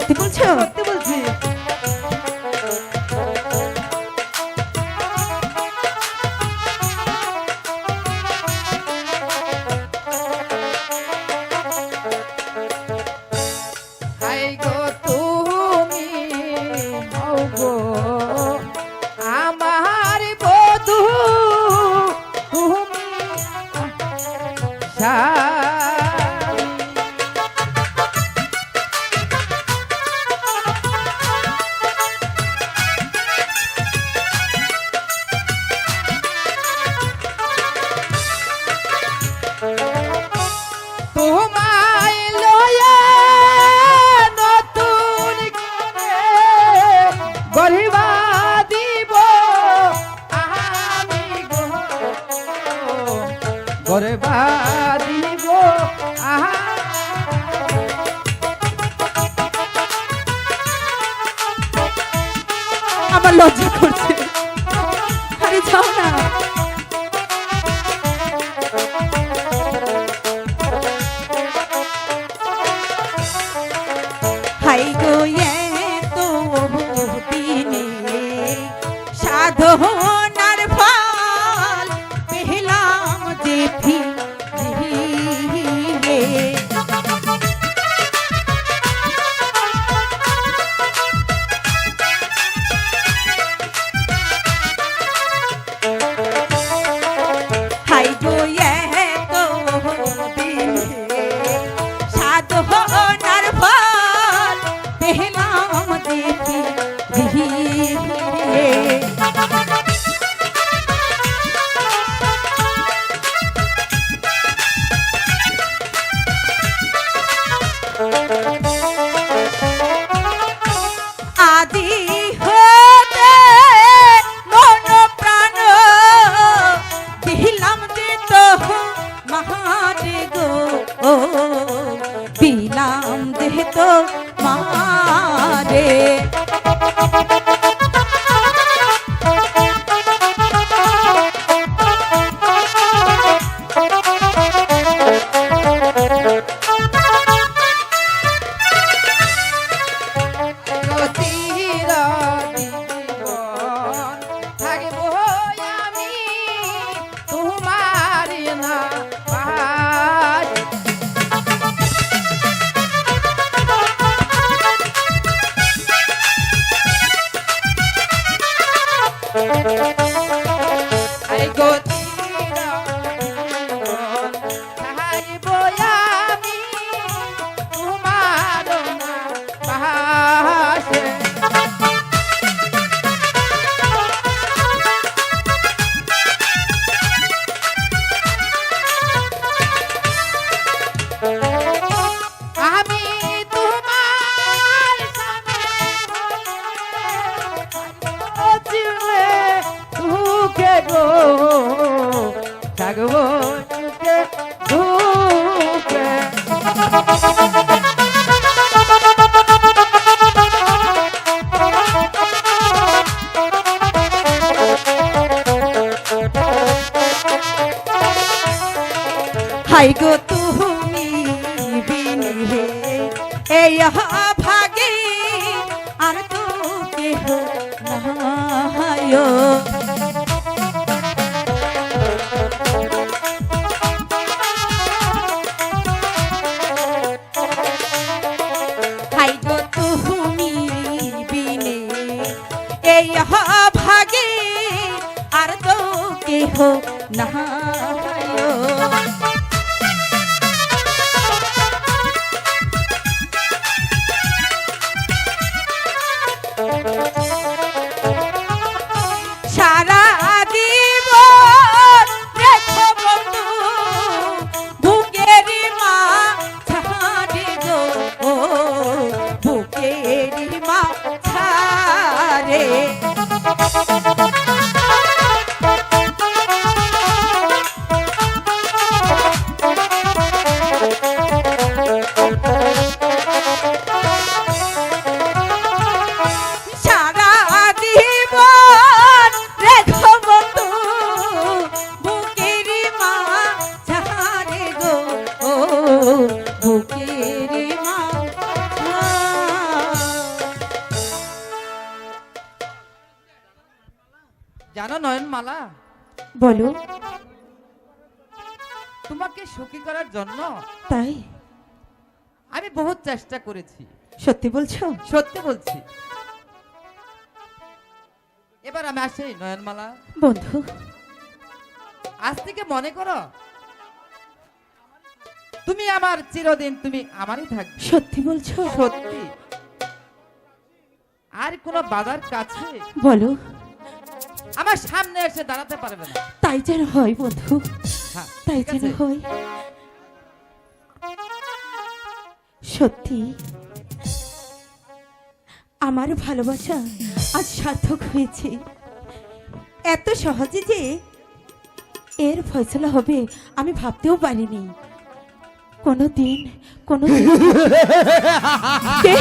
সত্যি বলছো? সত্যি বলছি। হাই গো তুমি হও গো আমার বধূ, তুমি স্বামী। তোমায় লয়া নতুন করে গরিবা দিব আমি গো, গরিবা দিব আমার লজ্জা করছে। আরে যাও না। হাই গো তো দিনে সাধনার ফল পেলাম যে ফিরে। হাই গো তো দিনে সাধনার ফল পেলাম যে ফিরে। আদি হতে মন প্রাণ দিলাম যে তো মহারে গো, দিলাম যে তো মারে। থাকবো আমি তোমার না পাই। আই গো থাকবো আমি তোমার না পাশে। আমি তোমার সামনে দুঃখে গো থাকবো সুখে দুঃখে। হাই গো তুমি বিনে এই ভাগে আর তো কেহ নাই। হাই গো তুমি বিনে এই ভাগে আর তো কেহ নাই। সারা দিব দেখো বন্ধু বুকেরি মা ছাড়ে গো, বুকেরি মা ছাড়ে। বুকের মা জানো নয়নমালা, বলো। তোমাকে সুখী করার জন্য তাই? আমি বহুত চেষ্টা করেছি। সত্যি বলছো? সত্যি বলছি। এবার আমি আসি নয়নমালা। বন্ধু, আজ থেকে মনে করো তুমি আমার চিরদিন, তুমি আমারই থাকবে। সত্যি বলছো? সত্যি। আর কোন বাধার কাছে বলো। আমার সামনে এসে দাঁড়াতে পারবে না। তাই যেন হয় বন্ধু, হ্যাঁ, তাই ঠিক যেন আছে? হয়। সত্যি আমার ভালোবাসা আজ সার্থক হয়েছে। এত সহজে যে এর ফয়সলা হবে আমি ভাবতেও পারিনি। কোনোদিন কে?